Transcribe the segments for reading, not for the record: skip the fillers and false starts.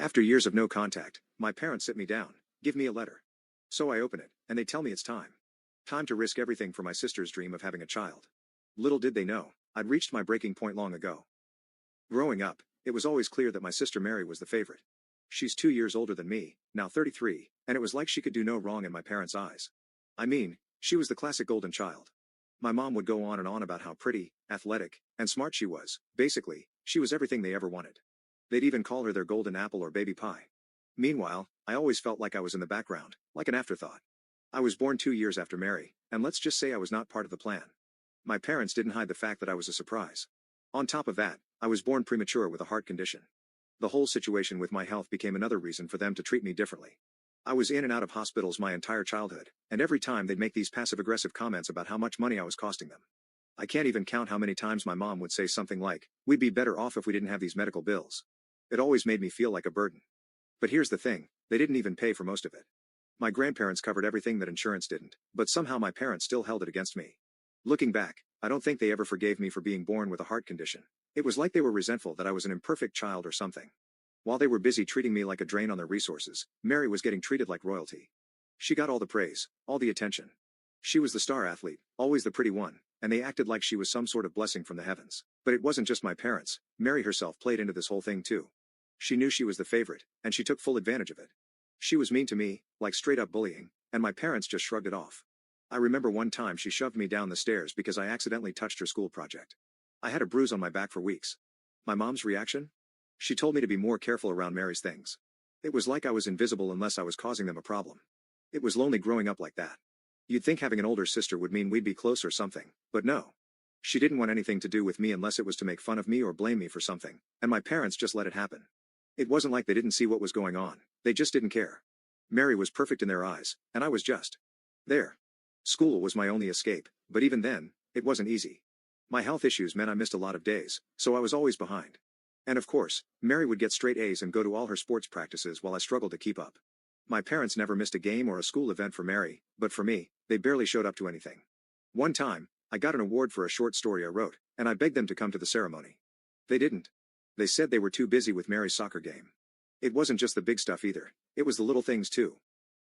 After years of no contact, my parents sit me down, give me a letter. So I open it, and they tell me it's time. Time to risk everything for my sister's dream of having a child. Little did they know, I'd reached my breaking point long ago. Growing up, it was always clear that my sister Mary was the favorite. She's 2 years older than me, now 33, and it was like she could do no wrong in my parents' eyes. I mean, she was the classic golden child. My mom would go on and on about how pretty, athletic, and smart she was. Basically, she was everything they ever wanted. They'd even call her their golden apple or baby pie. Meanwhile, I always felt like I was in the background, like an afterthought. I was born 2 years after Mary, and let's just say I was not part of the plan. My parents didn't hide the fact that I was a surprise. On top of that, I was born premature with a heart condition. The whole situation with my health became another reason for them to treat me differently. I was in and out of hospitals my entire childhood, and every time they'd make these passive-aggressive comments about how much money I was costing them. I can't even count how many times my mom would say something like, "We'd be better off if we didn't have these medical bills." It always made me feel like a burden. But here's the thing, they didn't even pay for most of it. My grandparents covered everything that insurance didn't, but somehow my parents still held it against me. Looking back, I don't think they ever forgave me for being born with a heart condition. It was like they were resentful that I was an imperfect child or something. While they were busy treating me like a drain on their resources, Mary was getting treated like royalty. She got all the praise, all the attention. She was the star athlete, always the pretty one, and they acted like she was some sort of blessing from the heavens. But it wasn't just my parents, Mary herself played into this whole thing too. She knew she was the favorite, and she took full advantage of it. She was mean to me, like straight-up bullying, and my parents just shrugged it off. I remember one time she shoved me down the stairs because I accidentally touched her school project. I had a bruise on my back for weeks. My mom's reaction? She told me to be more careful around Mary's things. It was like I was invisible unless I was causing them a problem. It was lonely growing up like that. You'd think having an older sister would mean we'd be close or something, but no. She didn't want anything to do with me unless it was to make fun of me or blame me for something, and my parents just let it happen. It wasn't like they didn't see what was going on, they just didn't care. Mary was perfect in their eyes, and I was just there. School was my only escape, but even then, it wasn't easy. My health issues meant I missed a lot of days, so I was always behind. And of course, Mary would get straight A's and go to all her sports practices while I struggled to keep up. My parents never missed a game or a school event for Mary, but for me, they barely showed up to anything. One time, I got an award for a short story I wrote, and I begged them to come to the ceremony. They didn't. They said they were too busy with Mary's soccer game. It wasn't just the big stuff either, it was the little things too.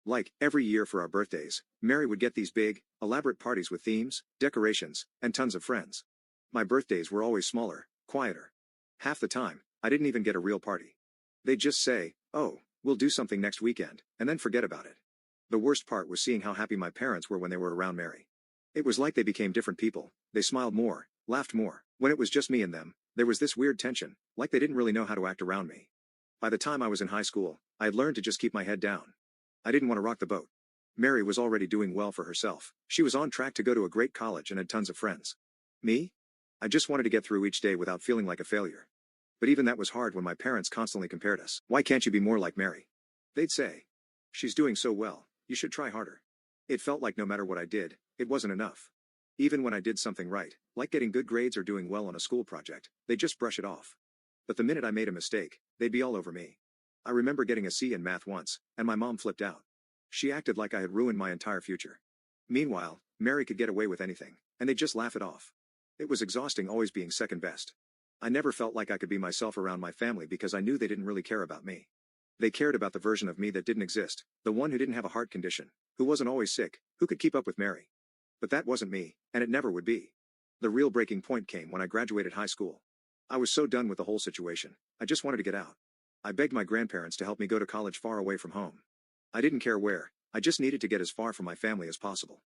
Like, every year for our birthdays, Mary would get these big, elaborate parties with themes, decorations, and tons of friends. My birthdays were always smaller, quieter. Half the time, I didn't even get a real party. They'd just say, "Oh, we'll do something next weekend," and then forget about it. The worst part was seeing how happy my parents were when they were around Mary. It was like they became different people, they smiled more, laughed more. When it was just me and them, there was this weird tension, like they didn't really know how to act around me. By the time I was in high school, I had learned to just keep my head down. I didn't want to rock the boat. Mary was already doing well for herself, she was on track to go to a great college and had tons of friends. Me? I just wanted to get through each day without feeling like a failure. But even that was hard when my parents constantly compared us. "Why can't you be more like Mary?" They'd say. "She's doing so well, you should try harder." It felt like no matter what I did, it wasn't enough. Even when I did something right, like getting good grades or doing well on a school project, they'd just brush it off. But the minute I made a mistake, they'd be all over me. I remember getting a C in math once, and my mom flipped out. She acted like I had ruined my entire future. Meanwhile, Mary could get away with anything, and they'd just laugh it off. It was exhausting always being second best. I never felt like I could be myself around my family because I knew they didn't really care about me. They cared about the version of me that didn't exist, the one who didn't have a heart condition, who wasn't always sick, who could keep up with Mary. But that wasn't me, and it never would be. The real breaking point came when I graduated high school. I was so done with the whole situation, I just wanted to get out. I begged my grandparents to help me go to college far away from home. I didn't care where, I just needed to get as far from my family as possible.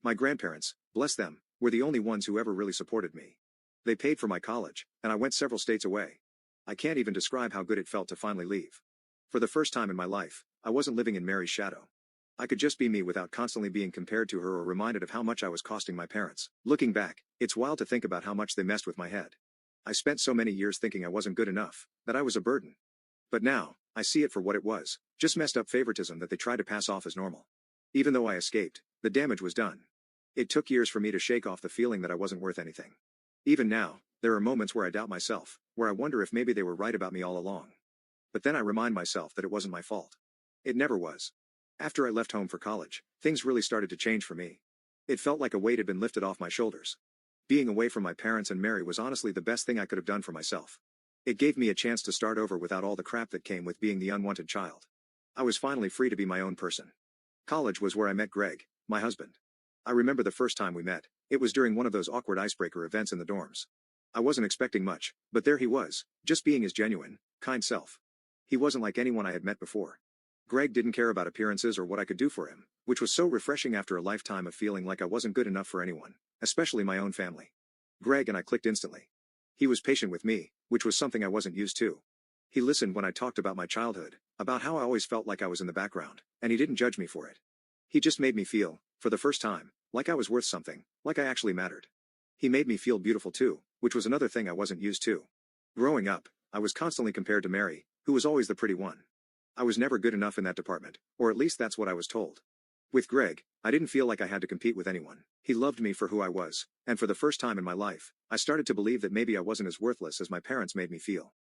My grandparents, bless them, were the only ones who ever really supported me. They paid for my college, and I went several states away. I can't even describe how good it felt to finally leave. For the first time in my life, I wasn't living in Mary's shadow. I could just be me without constantly being compared to her or reminded of how much I was costing my parents. Looking back, it's wild to think about how much they messed with my head. I spent so many years thinking I wasn't good enough, that I was a burden. But now, I see it for what it was, just messed up favoritism that they tried to pass off as normal. Even though I escaped, the damage was done. It took years for me to shake off the feeling that I wasn't worth anything. Even now, there are moments where I doubt myself, where I wonder if maybe they were right about me all along. But then I remind myself that it wasn't my fault. It never was. After I left home for college, things really started to change for me. It felt like a weight had been lifted off my shoulders. Being away from my parents and Mary was honestly the best thing I could have done for myself. It gave me a chance to start over without all the crap that came with being the unwanted child. I was finally free to be my own person. College was where I met Greg, my husband. I remember the first time we met. It was during one of those awkward icebreaker events in the dorms. I wasn't expecting much, but there he was, just being his genuine, kind self. He wasn't like anyone I had met before. Greg didn't care about appearances or what I could do for him, which was so refreshing after a lifetime of feeling like I wasn't good enough for anyone, especially my own family. Greg and I clicked instantly. He was patient with me, which was something I wasn't used to. He listened when I talked about my childhood, about how I always felt like I was in the background, and he didn't judge me for it. He just made me feel, for the first time, like I was worth something, like I actually mattered. He made me feel beautiful too, which was another thing I wasn't used to. Growing up, I was constantly compared to Mary, who was always the pretty one. I was never good enough in that department, or at least that's what I was told. With Greg, I didn't feel like I had to compete with anyone. He loved me for who I was, and for the first time in my life, I started to believe that maybe I wasn't as worthless as my parents made me feel.